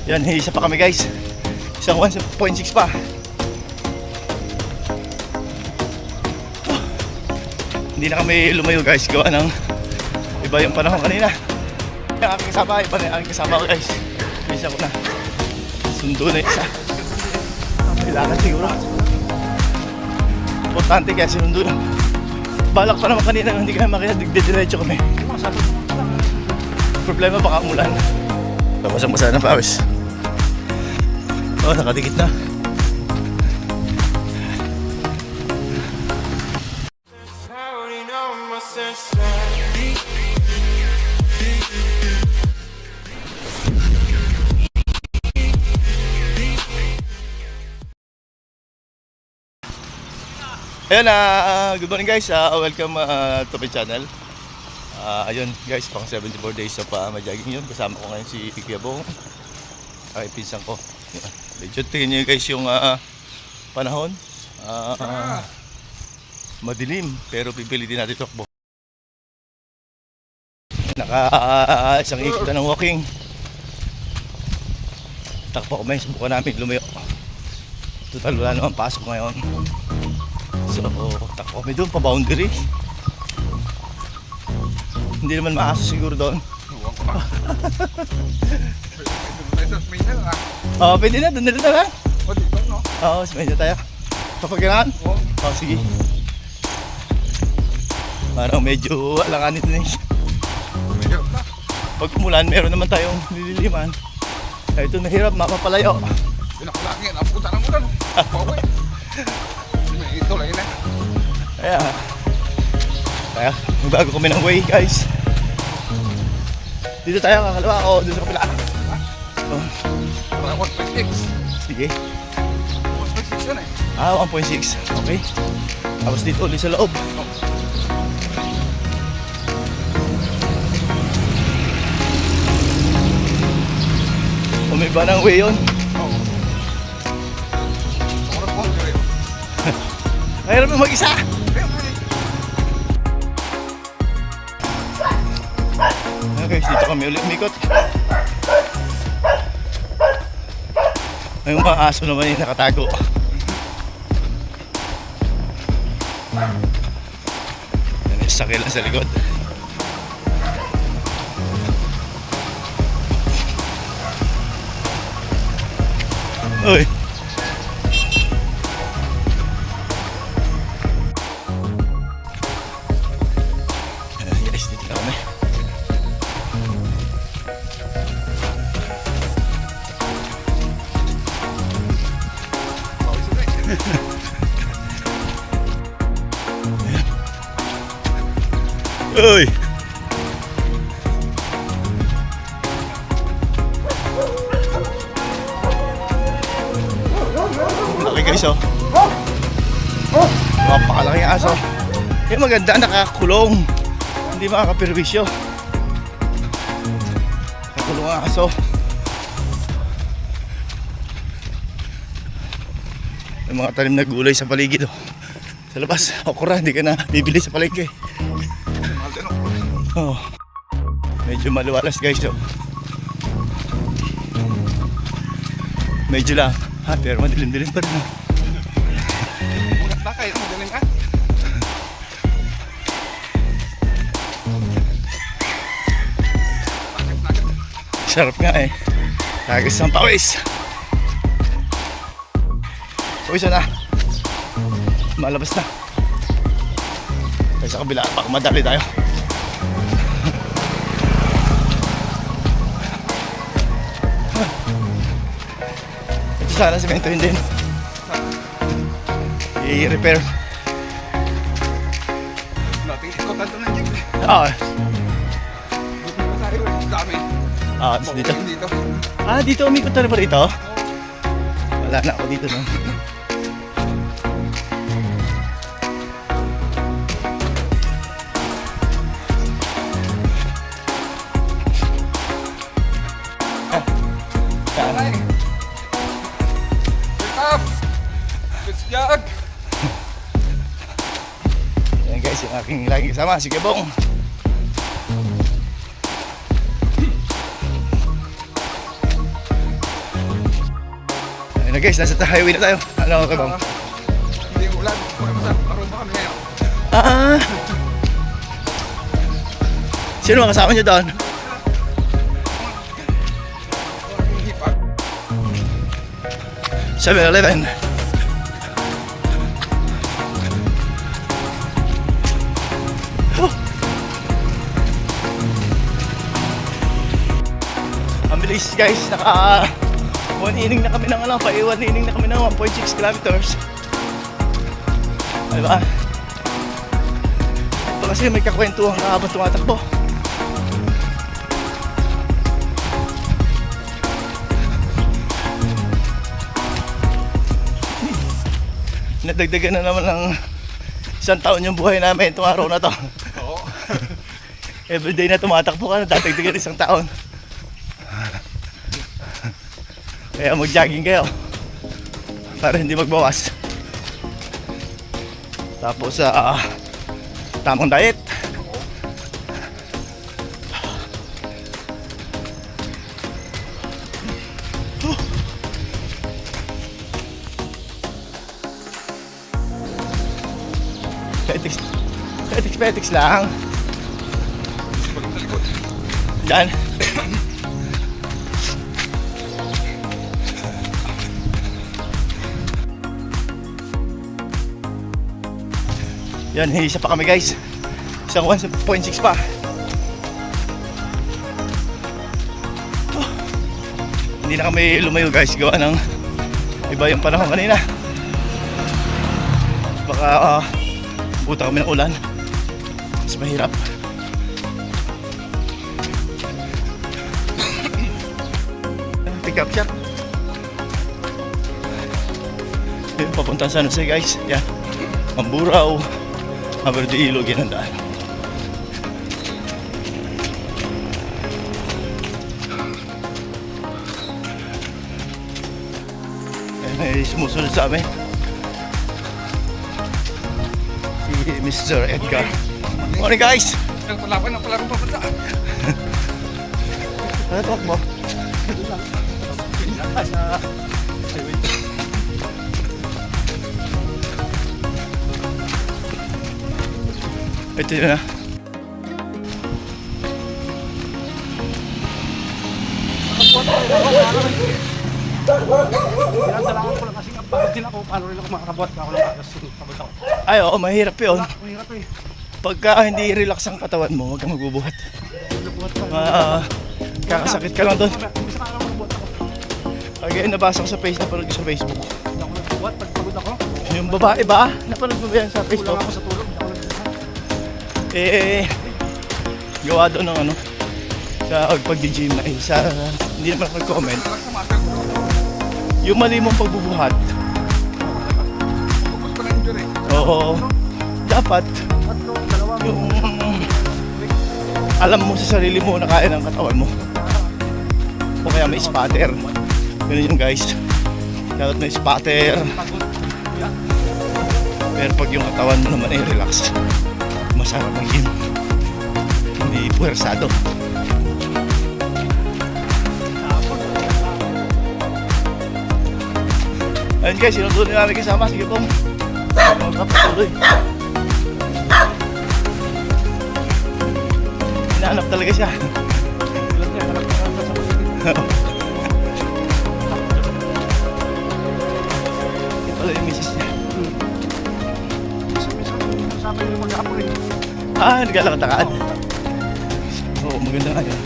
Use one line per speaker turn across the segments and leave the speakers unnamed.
Yan, isa pa kami guys. Isang 1.6 pa. Hindi na kami lumayo guys, gawa ng iba yung panahon kanina. Yung aking kasama, iba na yung aking kasama ko guys. Isa ko na. Sundo na isa. Kailangan siguro. Importante kaya sinundo na. Balak pa naman kanina, hindi kaya makina, digdidiretso kami. Problema baka umulan. Basang-basa ng pawis. Oh, nakadikit na. Ayan, good morning guys. Welcome to my channel. Ayun guys, pang 74 days of ma-jogging yun. Kasama ko ngayon si Kuya Bong, ay pinsan ko. Medyo tingin nyo guys yung panahon. Madilim, pero pipilitin natin takbo. Isang ikot na ng walking. Takbo kami, subukan namin lumayo. Total wala naman pasok ngayon. So, takbo kami doon, pa-boundary. Hindi naman maaso siguro doon. Oo, pwede na, doon na lang.
O, dito, no?
Oo, smile na tayo. Kapag kailangan? Oo, sige. Parang medyo alanganin na yun.
Medyo na.
Pag umulan, meron naman tayong nililiman. Ito, mahirap, mapapalayo.
Pinakulaki, napunta ng ulan. Paway. Ito lang yun eh.
Kaya, magbago kami ng way, guys. Dito tayo, kakalawa ako, dito sa kapila.
Parang 1.6.
Sige.
1.6 yun eh.
1.6. Okay. Tapos dito ulit sa loob. Umiba ng way yun.
Oo. Parang boundary.
Mahirap mo mag-isa. Okay, dito kami ulit umikot. May mga aso naman yung nakatago. Yan yung sakil lang sa likod. Uy! Guys, dito na kami. Uy! Laki guys oh. Mapakalaki ang aso. Yung maganda, nakakulong. Hindi makakapirwisyo. Nakakulong ang aso. Yung mga tanim na gulay sa paligid oh. Sa labas, okra, hindi ka na bibili sa palengke. Oh. Medyo maliwalas guys oh. Medyo lang ha, pero madilim-dilim pa rin oh.
Ulat na kayo, magaling ka.
Sarap nga eh. Tagas ng pawis. Pawis na. Malabas na. Kaya sa kabila, baka madali tayo. Ito sana semento yun din. I-repair.
Nating ikotan to ng jeep.
Ah,
Buti na tayo, dami.
dito.
Dito.
Dito umikot na rin pa rito. Wala na ako dito no.
Aray! Wake up! Let's jog!
Yan guys, yung aking laging kasama, si Kebong. Ayun na guys, nasa highway na tayo. Ano ka bang?
Hindi ulan. Karoon pa kami ngayon.
Ah! Sino mga kasama niyo doon?
Hipag.
7-Eleven. Ang bilis guys, naka one inning na kami ng ano, one inning na kami ng 1.6 kilometers. Diba? Ito kasi may kakwentuhan ka habang tumatakbo. Nadagdagan na naman ng isang taon yung buhay namin itong araw na to.
Oo.
Everyday na tumatakbo ka, nadagdagan isang taon. Kaya mag-jogging kayo para hindi magbawas. Tapos tamang diet. Petiks lang.
Balik sa likod.
Diyan. Yan, isa pa kami guys. Isang 1.6 pa. Hindi na kami lumayo guys. Gawa ng iba yung panahon kanina. Baka buta kami ng ulan. Mas mahirap. Pick up shop. Yun, papunta sa San Jose guys. Yan. Mamburao. Haber de Ilog yan ang daan. May sumusunod sa amin. Si Mr. Edgar. Morning guys!
Nagpalaban ng palarong papunta.
Ano talk mo? Ito yun na.
Pinadalakan ko lang kasi pagod din ako, paano rin ako makakabot ako lang kasi pagod ako.
Ay oo, mahirap yun.
Mahirap eh.
Pagka hindi relax ang katawan mo, huwag kang magbubuhat.
Nabuhat ko.
Kakasakit ka lang doon.
Bisa ka lang mabuhat ako.
Kaya nabasa ko sa napanood ko sa Facebook.
Hindi ako nagbuhat pag pagod ako.
Yung babae ba? Napanood mo ba yan sa
Kulang
Facebook?
ako sa tulog, hindi ako nagbuhat.
Gawa doon ng ano, sa pag-gym na isa, hindi naman ako nag-comment.
Relax sa muscle ko.
Yung mali mong pagbubuhat,
Focus ko na injury.
oo, dapat
Tatlo, dalawa,
yung alam mo sa sarili mo na kaya ng katawan mo. O kaya may spatter. Ganun yung guys. Dapat may spatter.
pagod. Kuya,
Pero pag yung katawan mo naman ay relax, masarap mag-gym. Hindi puwersado.
tapos.
Ayun guys, sinutuloy namin kasama. Sige po. Magpapatuloy. Hinahanap talaga siya.
Ilan niya, harap ka sa pasigit.
Ito pala yung misis niya.
Kasama yung mag-apon eh.
Naglalakad-lakad. Oo, maganda nga yun.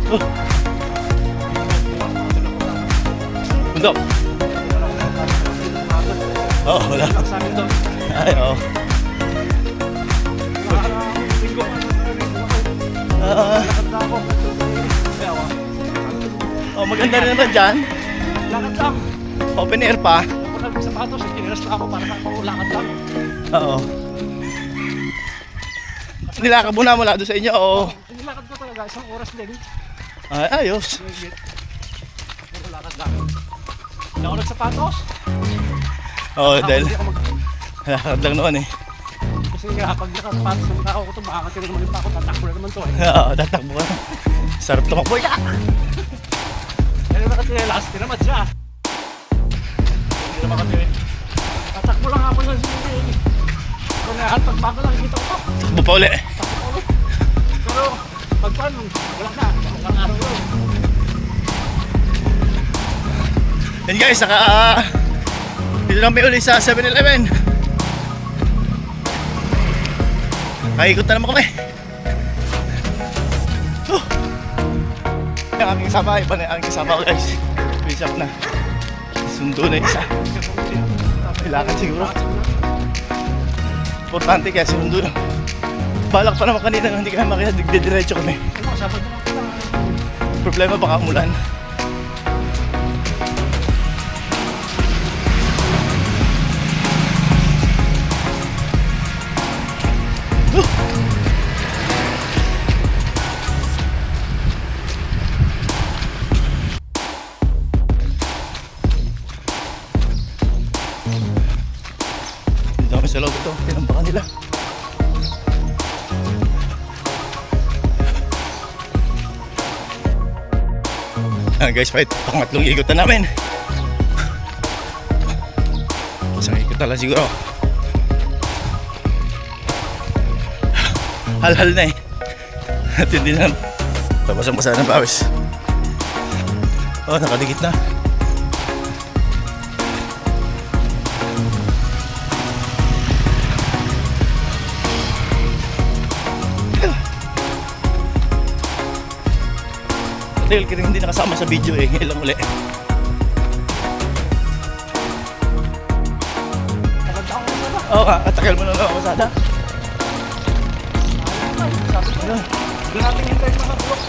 Oh. Bundok. Oo, wala.
Lang sa akin doon.
Ay, oo.
Linggo pa na lakad na ako. Kaya ako.
Maganda rin naman dyan.
Lakad lang.
Open air pa.
Ako sa sapatos, kiniras na ako para ako lakad lang.
Oo. Nilakad mo na mula doon sa inyo, oo.
Nilakad ko talaga, isang oras din.
Ay, ayos.
Puro lakad lang. Hindi ako nagsapatos.
Oo, dahil
Hindi ako
lakad lang noon eh.
Kasi nga, pag nakasapatos ng tao ko ito, makakatirin naman yung pako, tatakbo na naman to eh.
Oo, tatakbo ka. Sarap tumakbo ka.
Ano na kasi last tinamat siya. Hindi naman kasi. Tatakbo lang ako ng sinili. Kung nahatag bago lang kita ko.
Takbo pa uli.
Pero pag paano, wala na. Walang araw yun.
Yan guys, dito lang may uli sa 7-Eleven. Kaikot na naman kami. Yung aking kasama, iba na yung aking kasama ko guys. Finish up na. Sundo na isa. Kailangan siguro. Importante kaya sundo na. Balak pa naman kanina hindi kami makita, digdidiretso kami. Problema baka umulan. Dito kami sa loob ito, tinampakan nila. Guys, fight, pangatlong ikot na namin. Isang ikot na lang siguro. Hal-hal na eh. At hindi na babasang-basa ng pawis. Oh, nakadikit na. Tagal ka rin hindi nakasama sa video eh. Ngayon lang uli. Oo nga, tagal mo na lang masada.
Doon natin hintayin mga bulok.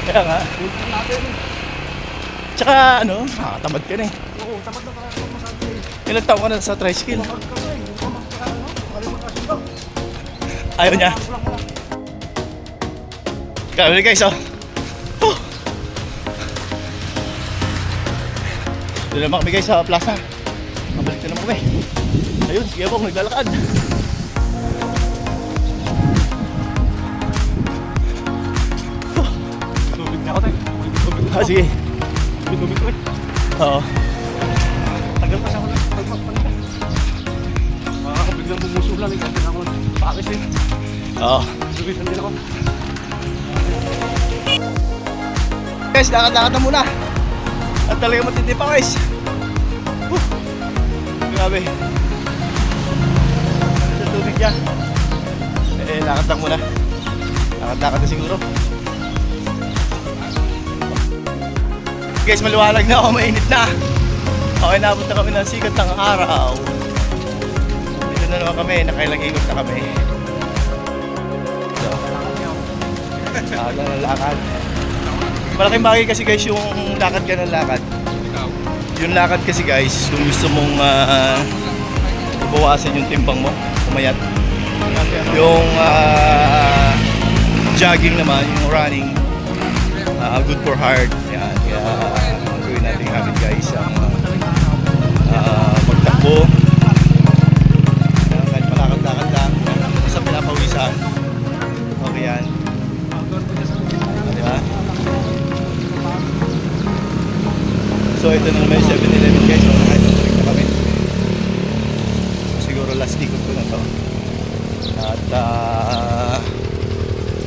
Kaya nga.
Hintayin natin.
Tsaka ano, nakakatamad ka na eh.
Oo, tamad na tayo masabi.
Ilang taon ka na sa tricycle?
Tamad ka na eh. Tamad ka na, no? Malimang kasunod.
Ayaw niya. Grabe guys, oh. Oh. Doon naman kami guys sa plaza. Mabalik na naman kami. Ayun, sige po, naglalakad.
Tubig na ako tayo. Tubig na
Ah, sige.
Tubig ko eh.
Oo.
Tagal pa siya ako lang. Tagpas pa nila. Ako biglang bumusulan eh. Sabi na ako, pakis eh.
Oo.
Subisan din ako.
Guys, lakad-lakad na muna. At talaga matindi pa guys. Grabe. Sa tubig niya. Lakad lang muna. Lakad-lakad na siguro. Guys, maliwanag na ako, mainit na. Okay, naabot na kami ng sikat ng araw. Dito na naman kami, nakailang ikot na kami. So, lakad. Malaking bagay kasi guys yung lakad ka ng lakad. Yung lakad kasi guys, kung gusto mong bawasan yung timbang mo, umayat. Yung jogging naman, yung running, good for heart. Yan, kaya gawin natin habit guys ang magtakbo. Kahit malakad-lakad lang, sa pinapawisan. Okay yan. Diba? So ito na naman yung 7-Eleven guys. So kahit nabalik na kami. Siguro last ikot ko na to. At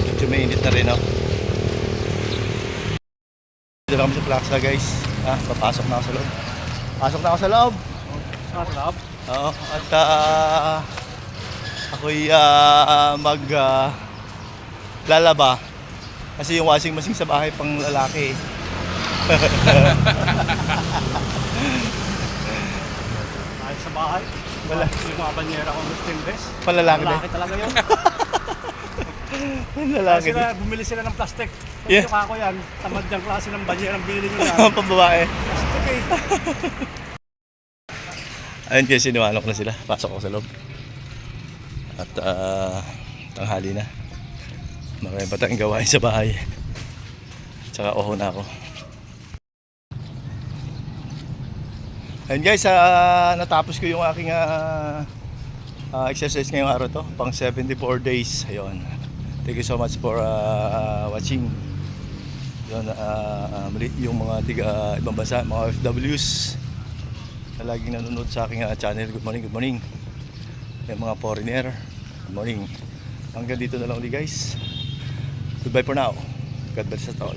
medyo mainit na rin ako. Dito na kami sa plaza guys. Papasok na ako sa loob. Pasok na ako sa loob.
Sarap.
Oo. At ako'y lalaba. Kasi yung washing machine sa bahay pang lalaki.
Kahit sa bahay.
Wala.
Yung mga banyera ko ng stainless.
Palalaki din.
Malaki talaga yun.
Lalaki
Kasi
din.
bumili sila ng plastic.
Yeah.
Yung ako yan. Tamad yung klase ng banyera ang bili nila.
Pambabae.
Plastic eh.
Ayun kasi siniwanok na sila. Pasok ako sa loob. At tanghali na. Marami pa tayong gawain sa bahay. Tsaka oho na ako. Ayun guys, natapos ko yung aking exercise ngayong araw to. Pang 74 days. Ayun. Thank you so much for watching. Yun, muli yung mga tiga ibang bansa, mga OFWs na laging nanonood sa aking channel. Good morning, good morning. Yung mga foreigner, good morning. Hanggang dito na lang ulit guys. Goodbye for now. God bless us all.